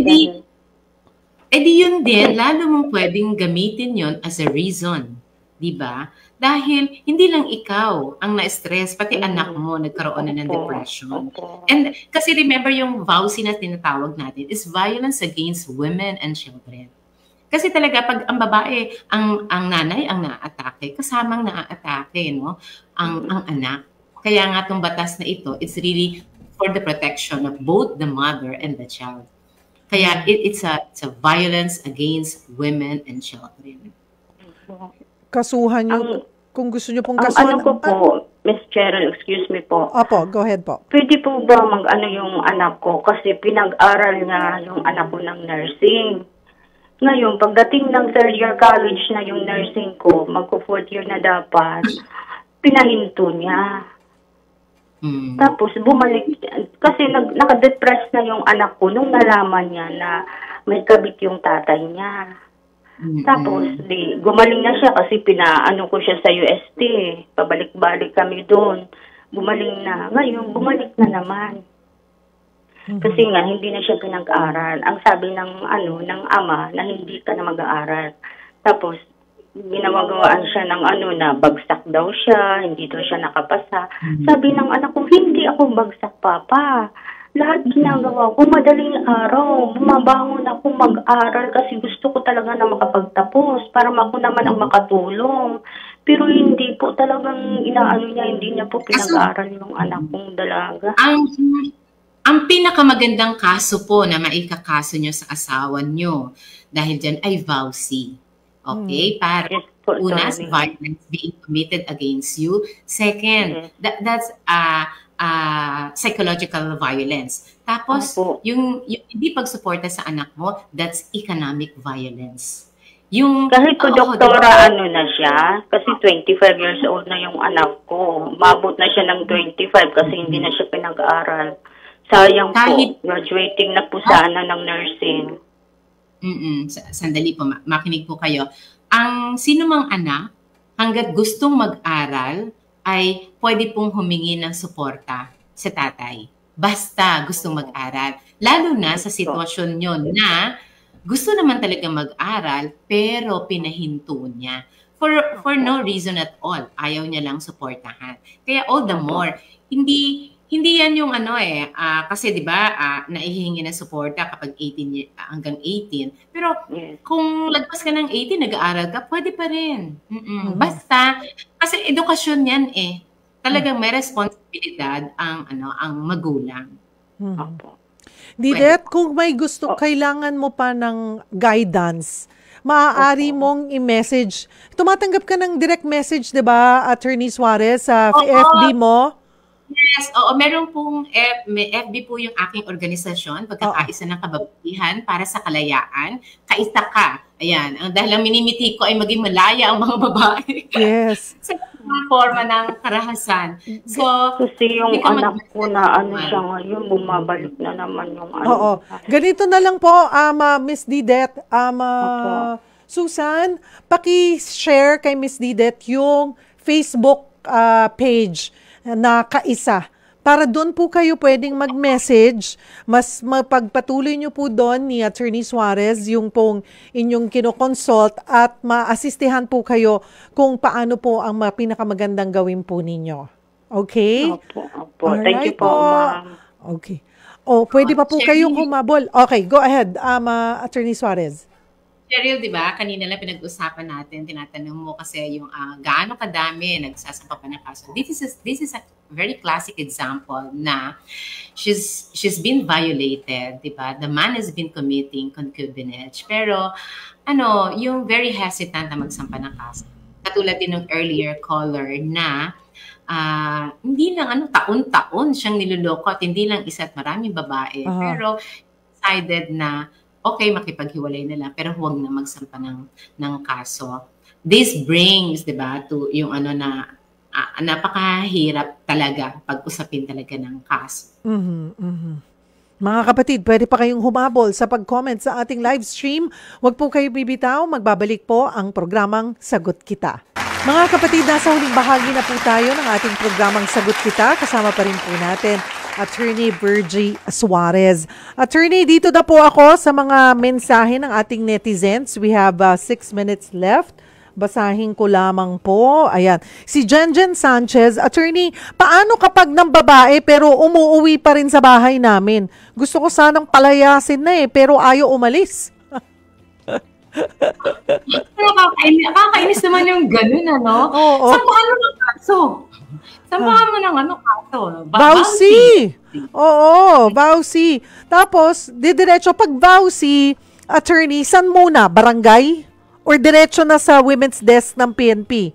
Di yun din, lalo mong pwedeng gamitin yon as a reason. Diba? Dahil hindi lang ikaw ang na-stress, pati anak mo nagkaroon na ng depression. And kasi remember yung vowsy na tinatawag natin is violence against women and children. Kasi talaga pag ang babae, ang nanay ang naatake, kasamang naatake, no? Ang anak. Kaya nga itong batas na ito, it's really for the protection of both the mother and the child. Kaya it's a violence against women and children. Kasuhan nyo, kung gusto nyo pong kasuhan. Ano ko po, Miss Cheryl, excuse me po. Opo, go ahead po. Pwede po ba yung anak ko? Kasi pinag-aral niya yung anak ko ng nursing. Ngayon, pagdating ng third year college na yung nursing ko, magko-fourth year na dapat, pinahinto niya. Tapos bumalik, kasi nakadepress na yung anak ko nung nalaman niya na may kabit yung tatay niya. Tapos, gumaling na siya kasi pinaano ko siya sa UST. Pabalik-balik kami doon. Gumaling na. Ngayon, bumalik na naman. Kasi nga, hindi na siya pinag-aral. Ang sabi ng ama na hindi ka na mag-aaral. Tapos, ginawagawaan siya ng na bagsak daw siya, hindi daw siya nakapasa. Sabi ng anak ko, hindi ako bagsak, Papa. Lahat ginagawa ko, madaling araw, bumabangon ako mag-aral kasi gusto ko talaga na makapagtapos para ako naman ang makatulong. Pero hindi po talagang hindi niya po pinag-aaral yung anak kong dalaga. Ang pinakamagandang kaso po na maikakaso nyo sa asawa nyo dahil dyan ay vowsy. Okay? Para una, violence being committed against you. Second, that's psychological violence. Tapos, yung hindi pagsuporta sa anak mo, that's economic violence. Kahit po doktora na siya, kasi 25 years old na yung anak ko. Mabot na siya ng 25 kasi hindi na siya pinag-aaral. Sayang po, graduating na po sana ng nursing. Sandali po, makinig po kayo. Ang sino mang anak, hanggat gustong mag-aral, ay pwede pong humingi ng suporta sa tatay. Basta gustong mag-aral. Lalo na sa sitwasyon nyo na gusto naman talaga mag-aral, pero pinahinto niya. For no reason at all. Ayaw niya lang suportahan. Kaya all the more, hindi yan yung kasi 'di ba, naihihingi ng suporta kapag 18 hanggang 18. Pero kung lagpas ka ng 18, nag-aaral ka, pwede pa rin. Basta kasi edukasyon 'yan Talagang may responsibilidad ang magulang. Didet, kung may gusto, kailangan mo pa ng guidance, maaari mong i-message. Tumatanggap ka ng direct message, 'di ba, Attorney Suarez, sa FB mo? Yes, oo. Meron pong FB po yung aking organisasyon, Pagkakaisa ng Kababaihan para sa Kalayaan. Kaisa ka. Ayan. Dahil ang minimiti ko ay maging malaya ang mga babae. Yes. Sa mga forma ng karahasan. So, kasi yung anak ko na siya ngayon, bumabalik na naman yung Oo. Ganito na lang po, Miss Didet. Susan, paki-share kay Miss Didet yung Facebook page na Kaisa para doon po kayo pwedeng mag-message, mas mapagpatuloy nyo po doon ni Attorney Suarez yung pong inyong kinoconsult at maasistihan po kayo kung paano po ang pinakamagandang gawin po ninyo. Okay? Opo. Thank you po, ma'am. Okay. Pwede pa po kayong humabol. Okay, go ahead, Attorney Suarez. Cheryl, di ba, kanina lang pinag-usapan natin, tinatanong mo kasi yung gaano kadami nagsasampa pa ng kaso. This is a very classic example na she's been violated, di ba? The man has been committing concubinage. Pero, yung very hesitant na magsampa ng kaso. Katulad din ng earlier caller na hindi lang taon-taon siyang niloloko at hindi lang isa at maraming babae. Pero decided na okay, makipaghiwalay na lang, pero huwag na magsampa ng kaso. This brings, di ba, to yung napakahirap talaga pag-usapin talaga ng kaso. Mga kapatid, pwede pa kayong humabol sa pag-comment sa ating live stream. Huwag po kayo bibitaw, magbabalik po ang programang Sagot Kita. Mga kapatid, nasa huling bahagi na po tayo ng ating programang Sagot Kita. Kasama pa rin po natin Attorney Virgie Suarez. Attorney, dito na po ako sa mga mensahe ng ating netizens. We have 6 minutes left. Basahin ko lamang po. Ayan. Si Jenjen Sanchez, Attorney, paano kapag ng babae pero umuuwi pa rin sa bahay namin? Gusto ko sanang palayasin na pero ayaw umalis. Nakakainis naman yung ganun, Oo. Sampahan mo ng kaso. Sampahan mo ng kaso. Vowsy! Oo, vowsy. Tapos, diretso pag vowsy, attorney, san muna? Barangay? Or diretso na sa women's desk ng PNP?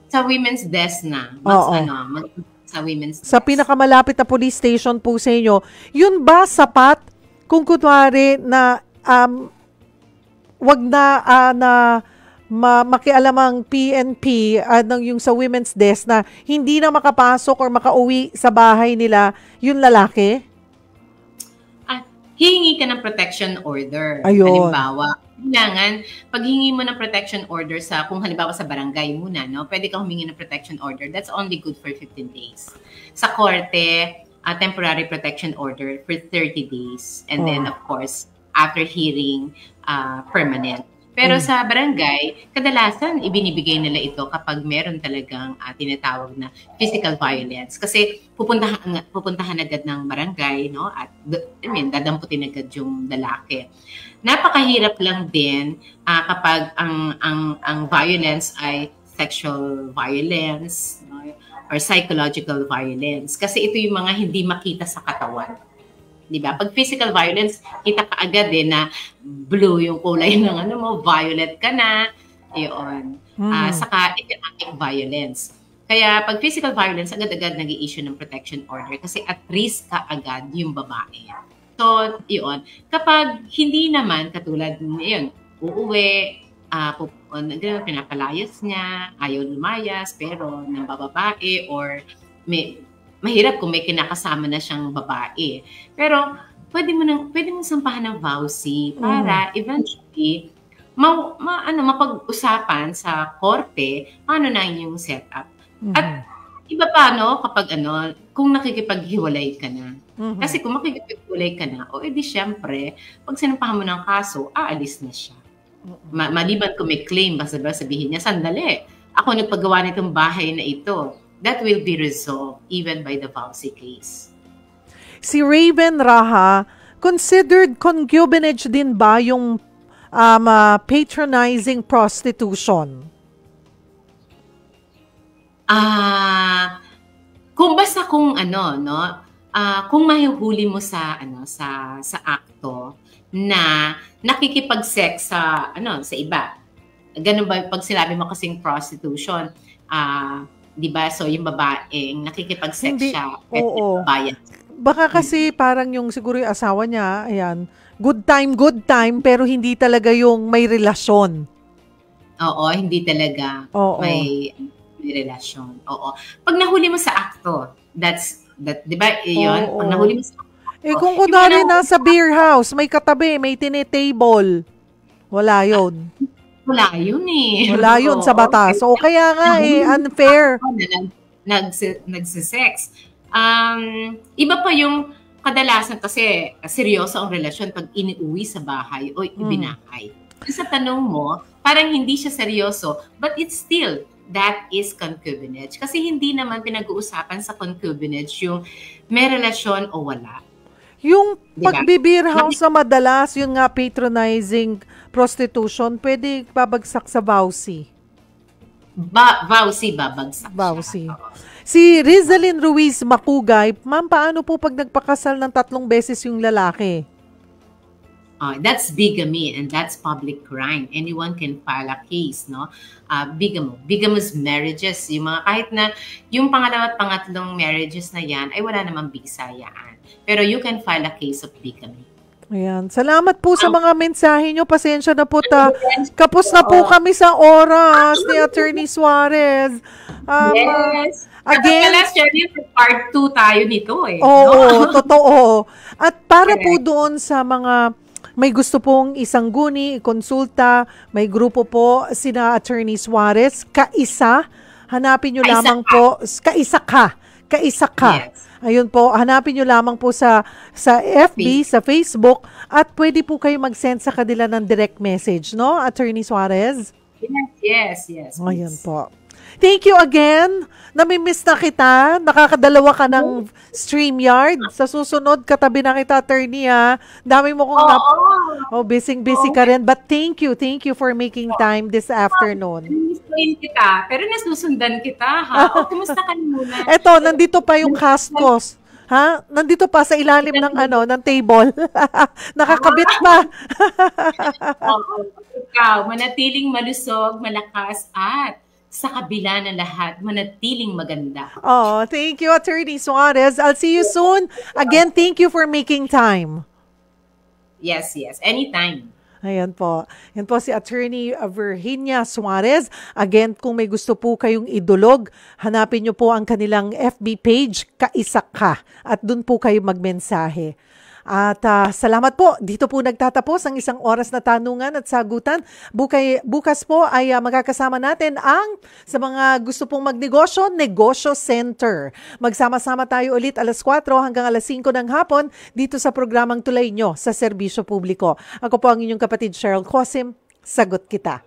Sa women's desk na. Sa women's desk. Sa pinakamalapit na police station po sa inyo, yun ba sapat kung kunwari na wag na makialamang PNP yung sa women's desk na hindi na makapasok or makauwi sa bahay nila yung lalaki? Hihingi ka ng protection order. Ayun. Halimbawa, paghingi mo ng protection order kung halimbawa sa barangay muna, pwede kang humingi ng protection order. That's only good for 15 days. Sa korte, temporary protection order for 30 days. And then, of course, after hearing, permanent. Pero sa barangay, kadalasan ibinibigay nila ito kapag meron talagang tinatawag na physical violence. Kasi pupuntahan agad ng barangay, at dadamputin agad yung lalaki. Napakahirap lang din kapag ang violence ay sexual violence or psychological violence. Kasi ito yung mga hindi makita sa katawan. Diba? Pag physical violence, kita ka agad na blue yung kulay ng violet ka na, yun. Saka economic violence. Kaya pag physical violence, agad-agad nag-i-issue ng protection order kasi at risk ka agad yung babae. So, yun. Kapag hindi naman, katulad yun, uuwi, pinapalayas niya, ayaw lumayas, pero nabababae or mahirap kung may kinakasama na siyang babae. Pero pwede mo sampahan ng vowsy para eventually mapag-usapan sa korte paano na yung setup. At iba pa kapag kung nakikipaghiwalay ka na. Kasi kung makikipaghiwalay ka na, edi syempre, pag sinampahan mo ng kaso, aalis na siya. Maliban kung may claim, basta sabihin niya, sandali, ako nagpagawa nitong bahay na ito. That will be resolved even by the vowsy case. Si Raven Raha, considered concubinage din ba yung patronizing prostitution? Kung kung mahuhuli mo sa akto na nakikipag-sex sa iba. Ganun ba pag sinabi mo kasing prostitution, di ba? So, yung babaeng nakikipag-sex siya at bayan. Baka kasi parang yung siguro yung asawa niya, ayan, good time, pero hindi talaga yung may relasyon. Oo, hindi talaga may relasyon. Oo. Pag nahuli mo sa akto, di ba? Yun, pag nahuli mo sa akto. Kung kunwari nasa beer house, may katabi, may tinitable, wala yun. Wala yun Wala yun sa batas. So, kaya nga unfair. Nagsisex. Iba pa yung kadalasan kasi seryoso ang relasyon pag iniuwi sa bahay o ibinahay. Sa tanong mo, parang hindi siya seryoso, but it's still, that is concubinage. Kasi hindi naman pinag-uusapan sa concubinage yung may relasyon o wala. Yung Diba? pag-beer house na madalas, yun nga patronizing prostitution, pwede babagsak sa vowsy. Vowsy, babagsak Vowsy. siya. Si Rizalyn Ruiz Makugay, ma'am, paano po pag nagpakasal ng 3 beses yung lalaki? That's bigamy and that's public crime. Anyone can file a case, no? Bigamous marriages, yung mga kahit na yung pangalawa at pangatlong marriages na yan ay wala namang bisa yan. Pero you can file a case of bigamy. Ayan. Salamat po sa mga mensahe nyo. Pasensya na po kapos na po kami sa oras ni Attorney Suarez. Yes. Again, part 2 tayo nito eh. Oo, totoo. At para po doon sa mga may gusto pong isang guni, konsulta, may grupo po sina Attorney Suarez, kaisa, hanapin nyo lamang po, kaisa ka. Yes. Ayun po, hanapin nyo lamang po sa FB, sa Facebook, at pwede po kayo mag-send sa kanila ng direct message, no, Attorney Suarez? Yes. Ayun po. Thank you again. Namimiss na kita. Nakakadalawa ka ng StreamYard. Sa susunod, katabi na kita, attorney, ha. Dami mo kong busy ka rin. But thank you for making time this afternoon. Namiss kita, pero nasusundan kita, ha? Kumusta ka muna? Eto, nandito pa yung Cascos. Ha? Nandito pa sa ilalim ng table. Nakakabit pa. Ikaw, manatiling malusog, malakas, at sa kabila ng lahat, manatiling maganda. Oh, thank you, Attorney Suarez. I'll see you soon. Again, thank you for making time. Yes. Anytime. Ayan po. Yan po si Attorney Virginia Suarez. Again, kung may gusto po kayong idulog, hanapin nyo po ang kanilang FB page, Kaisa Ka. At dun po kayo magmensahe. At salamat po. Dito po nagtatapos ang 1 oras na tanungan at sagutan. Bukas po ay magkakasama natin ang sa mga gusto pong magnegosyo, Negosyo Center. Magsama-sama tayo ulit 4:00 hanggang 5:00 ng hapon dito sa programang Tulay Nyo sa Serbisyo Publiko. Ako po ang inyong kapatid Cheryl Cosim. Sagot kita.